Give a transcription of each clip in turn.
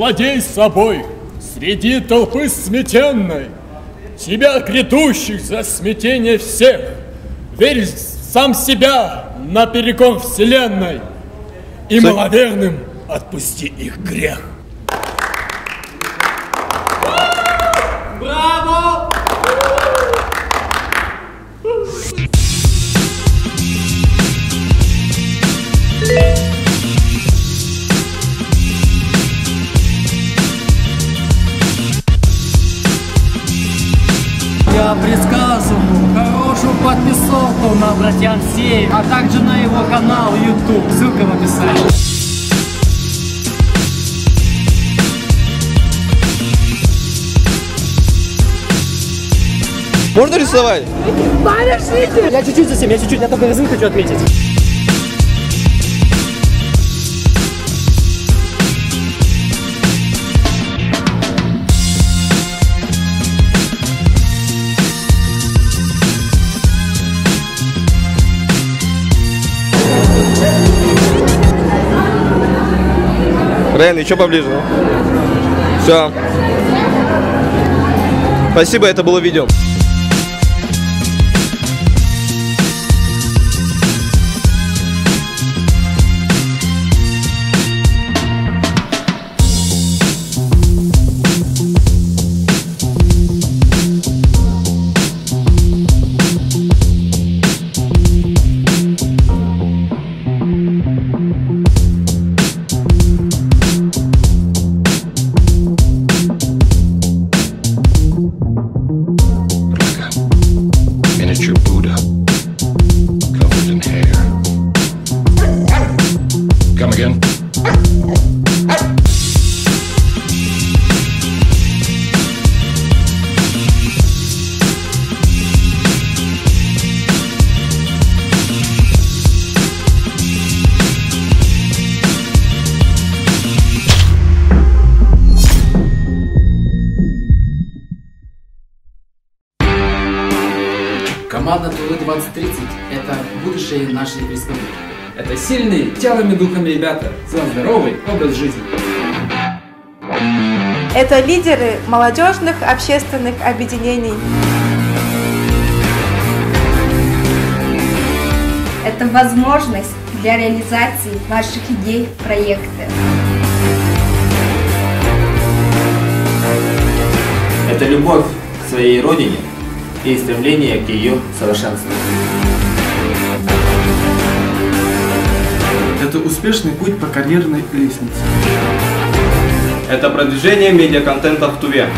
владей собой среди толпы сметенной, тебя грядущих за смятение всех. Верь в сам себя наперекор вселенной, и маловерным отпусти их грех. Браво! Я предсказываю хорошую подписку на Братьям 7, а также на его канал YouTube. Ссылка в описании. Можно рисовать? Подождите! Я чуть-чуть за 7, я только язык хочу отметить. Рен, еще поближе. Все. Спасибо, это было видео. Miniature Buddha, covered in hair. Come again. Команда Тулы 2030 – это будущее нашей республики. Это сильные телом и духом ребята за здоровый образ жизни. Это лидеры молодежных общественных объединений. Это возможность для реализации ваших идей, проекта. Это любовь к своей родине и стремление к ее совершенству. Это успешный путь по карьерной лестнице. Это продвижение медиаконтента в Туве.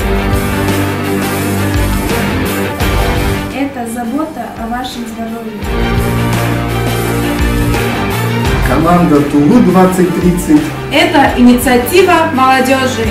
Это забота о вашем здоровье. Команда Тулы 2030. Это инициатива молодежи.